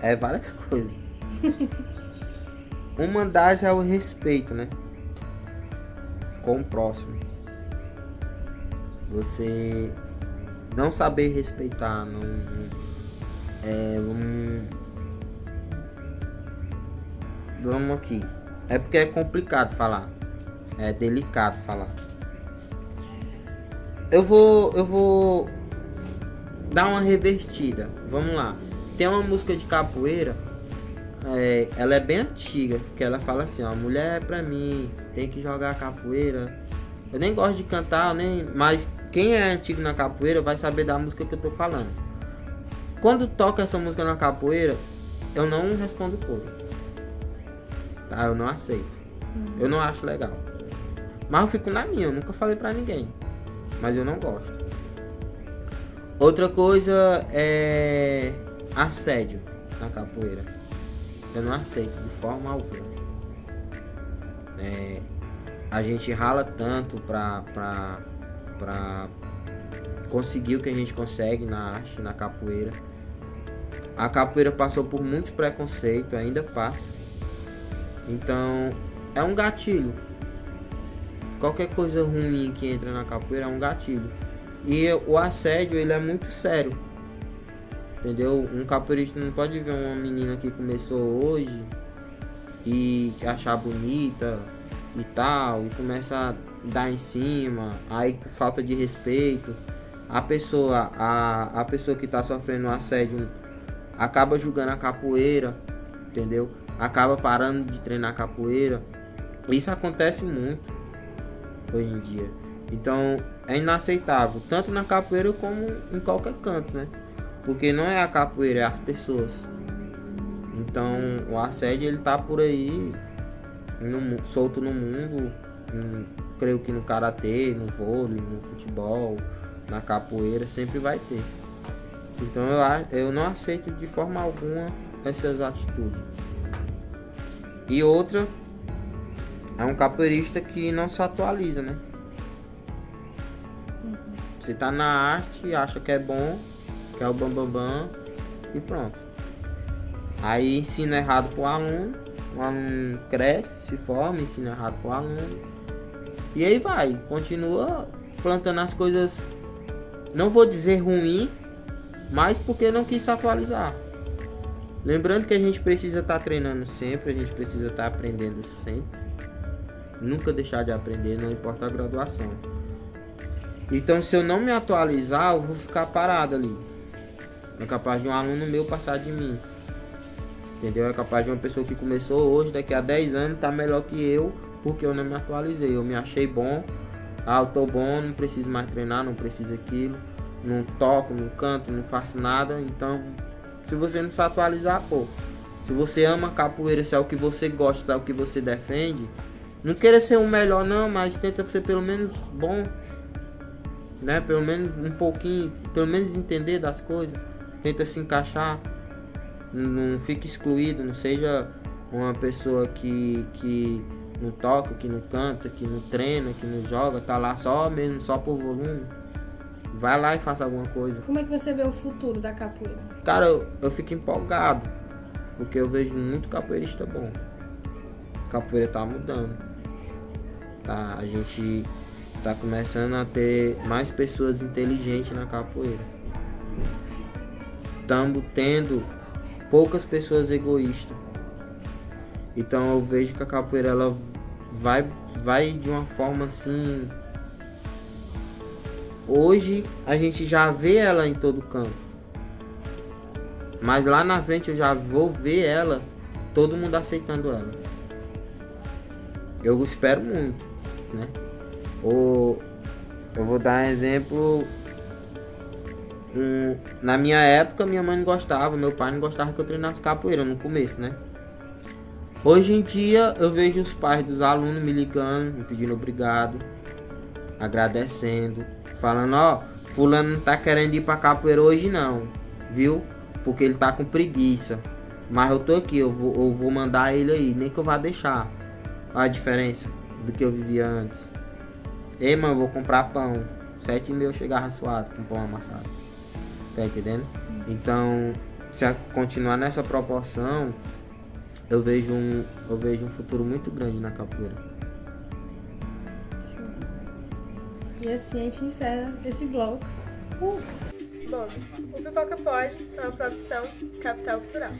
É várias coisas. Uma das é o respeito, né? Com o próximo. Você não saber respeitar, vamos aqui. É porque é complicado falar. É delicado falar. Eu vou dar uma revertida. Vamos lá. Tem uma música de capoeira. Ela é bem antiga. Que ela fala assim, ó: mulher pra mim, tem que jogar capoeira. Eu nem gosto de cantar, mas quem é antigo na capoeira vai saber da música que eu tô falando. Quando toca essa música na capoeira, eu não respondo coro. Tá? Eu não aceito. Eu não acho legal. Mas eu fico na minha, eu nunca falei pra ninguém. Mas eu não gosto. Outra coisa é assédio na capoeira. Eu não aceito de forma alguma. A gente rala tanto pra conseguir o que a gente consegue na arte, na capoeira. A capoeira passou por muitos preconceitos, ainda passa. Então, é um gatilho. Qualquer coisa ruim que entra na capoeira é um gatilho. E o assédio, ele é muito sério. Entendeu? Um capoeirista não pode ver uma menina que começou hoje e achar bonita e tal, e começa a dar em cima, aí falta de respeito. A pessoa que está sofrendo assédio acaba julgando a capoeira, entendeu? Acaba parando de treinar capoeira. Isso acontece muito hoje em dia. Então é inaceitável, tanto na capoeira como em qualquer canto, né? Porque não é a capoeira, é as pessoas. Então o assédio, ele tá por aí, solto no mundo, em creio que no karatê, no vôlei, no futebol, na capoeira, sempre vai ter. Então eu não aceito de forma alguma essas atitudes. E outra, é um capoeirista que não se atualiza, né? Você tá na arte, acha que é bom, que é o bambambam e pronto. Aí ensina errado pro aluno, o aluno cresce, se forma, ensina errado pro aluno. E aí vai, continua plantando as coisas, não vou dizer ruim, mas porque não quis se atualizar. Lembrando que a gente precisa estar treinando sempre, a gente precisa estar aprendendo sempre. Nunca deixar de aprender, não importa a graduação. Então, se eu não me atualizar, eu vou ficar parado ali. É capaz de um aluno meu passar de mim. Entendeu? É capaz de uma pessoa que começou hoje, daqui a 10 anos, tá melhor que eu, porque eu não me atualizei. Eu me achei bom. Eu tô bom, não preciso mais treinar, não preciso aquilo. Não toco, não canto, não faço nada. Então, se você não se atualizar, pô. Se você ama capoeira, se é o que você gosta, se é o que você defende, não queira ser o melhor não, mas tenta ser pelo menos bom. Né? Pelo menos um pouquinho, pelo menos entender das coisas, tenta se encaixar, não fique excluído, não seja uma pessoa que não toca, que não canta, que não treina, que não joga, tá lá só mesmo, só por volume. Vai lá e faça alguma coisa. Como é que você vê o futuro da capoeira? Cara, eu fico empolgado, porque eu vejo muito capoeirista bom. A capoeira tá mudando, tá? A gente tá começando a ter mais pessoas inteligentes na capoeira. Estamos tendo poucas pessoas egoístas. Então eu vejo que a capoeira ela vai de uma forma assim. Hoje a gente já vê ela em todo canto. Mas lá na frente eu já vou ver ela, todo mundo aceitando ela. Eu espero muito, né? Eu vou dar um exemplo. Na minha época, minha mãe não gostava, meu pai não gostava que eu treinasse capoeira no começo, né? Hoje em dia, eu vejo os pais dos alunos me ligando, me pedindo obrigado, agradecendo, falando, ó, fulano não tá querendo ir pra capoeira hoje não, viu? Porque ele tá com preguiça. Mas eu tô aqui, eu vou mandar ele aí, nem que eu vá deixar. Olha a diferença do que eu vivia antes. Ei, mano, vou comprar pão. 7h30 eu chegava suado com pão amassado. Tá entendendo? Então, se continuar nessa proporção, eu vejo um futuro muito grande na capoeira. E assim a gente encerra esse bloco. Bom, o Pipoca Pode é uma produção Capital Cultural.